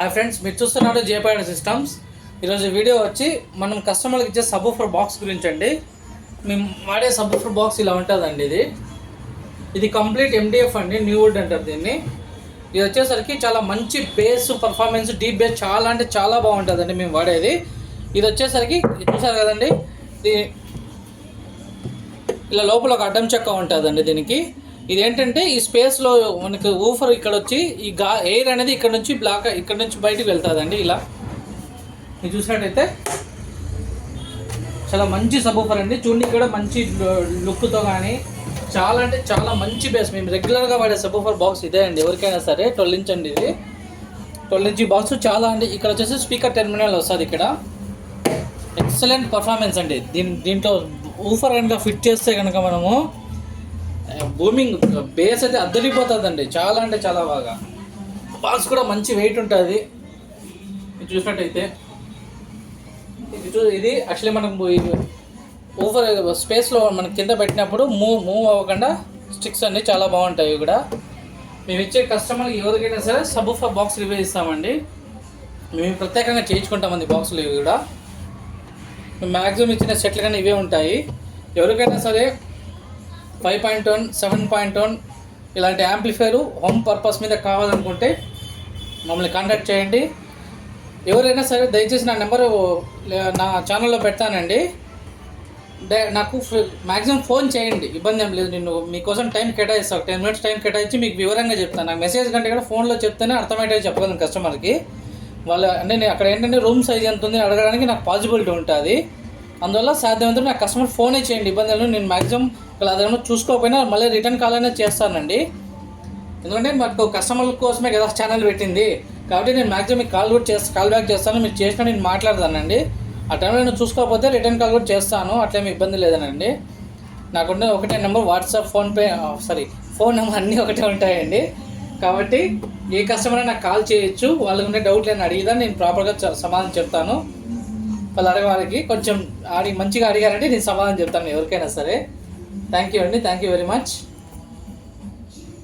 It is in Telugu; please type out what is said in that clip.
హాయ్ ఫ్రెండ్స్, మీరు చూస్తున్నారు జేపీఐ సిస్టమ్స్. ఈరోజు వీడియో వచ్చి మనం కస్టమర్కి ఇచ్చే సబ్‌వూఫర్ బాక్స్ గురించి అండి. మేము వాడే సబ్‌వూఫర్ బాక్స్ ఇలా ఉంటుందండి. ఇది కంప్లీట్ MDF అండి, న్యూ వుడ్ అంటారు దీన్ని. ఇది వచ్చేసరికి చాలా మంచి బేస్ పర్ఫార్మెన్స్, డీప్ బేస్ చాలా అంటే చాలా బాగుంటుందండి మేము వాడేది. ఇది వచ్చేసరికి చూసారు కదండి, ఇలా లోపల ఒక అడ్డం చెక్క ఉంటుందండి దీనికి. ఇదేంటంటే ఈ స్పేస్లో మనకి ఊఫర్ ఇక్కడ వచ్చి ఈ ఎయిర్ అనేది ఇక్కడ నుంచి బయటికి వెళ్తుందండి. ఇలా మీరు చూసినట్టయితే చాలా మంచి సబ్‌వూఫర్ అండి. చూడండి, ఇక్కడ మంచి లుక్తో కానీ చాలా అంటే చాలా మంచి బేస్. మేము రెగ్యులర్గా వాడే సబ్‌వూఫర్ బాక్స్ ఇదే అండి. ఎవరికైనా సరే 12 ఇంచ్ అండి, ఇది 12 ఇంచ్ బాక్స్. చాలా అండి. ఇక్కడ వచ్చేసి స్పీకర్ టెర్మినల్ వస్తుంది. ఇక్కడ ఎక్సలెంట్ పర్ఫార్మెన్స్ అండి. దీంట్లో ఊఫర్ కనుక ఫిట్ చేస్తే కనుక మనము బూమింగ్ బేస్ అయితే అద్దరిపోతుందండి. చాలా అంటే చాలా బాగా. బాక్స్ కూడా మంచి వెయిట్ ఉంటుంది. చూసినట్టయితే ఇది యాక్చువల్లీ మనకు ఊఫర్ స్పేస్లో మనం కింద పెట్టినప్పుడు మూవ్ అవ్వకుండా స్టిక్స్ అన్నీ చాలా బాగుంటాయి. కూడా మేము ఇచ్చే కస్టమర్కి ఎవరికైనా సరే సబ్‌వూఫర్ బాక్స్ రివ్యూ ఇస్తామండి. మేము ప్రత్యేకంగా చేయించుకుంటామండి బాక్సులు. ఇవి కూడా మేము మ్యాక్సిమం ఇచ్చిన సెట్లు కానీ ఇవే ఉంటాయి. ఎవరికైనా సరే 5.1, 7.1 ఇలాంటి యాంప్లిఫైర్ హోమ్ పర్పస్ మీద కావాలనుకుంటే మమ్మల్ని కాంటాక్ట్ చేయండి. ఎవరైనా సరే దయచేసి నా నెంబరు నా ఛానల్లో పెడతానండి. నాకు మ్యాక్సిమం ఫోన్ చేయండి, ఇబ్బంది ఏం లేదు. నేను మీకోసం టైం కేటాయిస్తాను, 10 minutes టైం కేటాయించి మీకు వివరంగా చెప్తాను. నాకు మెసేజ్ కంటే కూడా ఫోన్లో చెప్తేనే అర్థమయ్యేది చెప్పగలను కస్టమర్కి. అంటే నేను అక్కడ ఏంటంటే రూమ్ సైజ్ ఎంత ఉంది అడగడానికి నాకు పాసిబిలిటీ ఉంటుంది. అందువల్ల సాధ్యమైనంత నాకు కస్టమర్ ఫోనే చేయండి, ఇబ్బంది లేదు. నేను మ్యాక్సిమం అదేమో చూసుకోకపోయినా మళ్ళీ రిటర్న్ కాల్ అనేది చేస్తానండి. ఎందుకంటే మాకు కస్టమర్ల కోసమే కదా ఛానల్ పెట్టింది. కాబట్టి నేను మ్యాక్సిమం మీకు కాల్ బ్యాక్ చేస్తాను. మీరు చేసినా నేను మాట్లాడతానండి. ఆ టైంలో నేను చూసుకోకపోతే రిటర్న్ కాల్ కూడా చేస్తాను, అట్లేమి ఇబ్బంది లేదనండి. నాకుండే ఒకటే నెంబర్, వాట్సాప్, ఫోన్ నెంబర్ అన్నీ ఒకటే ఉంటాయండి. కాబట్టి ఏ కస్టమర్ నాకు కాల్ చేయొచ్చు. వాళ్ళకు ఉండే డౌట్లు నేను అడిగిదా నేను ప్రాపర్గా సమాధానం చెప్తాను. వాళ్ళు అడగడానికి కొంచెం మంచిగా అడిగారంటే నేను సమాధానం చెప్తాను ఎవరికైనా సరే. థ్యాంక్ యూ అండి, థ్యాంక్ యూ వెరీ మచ్.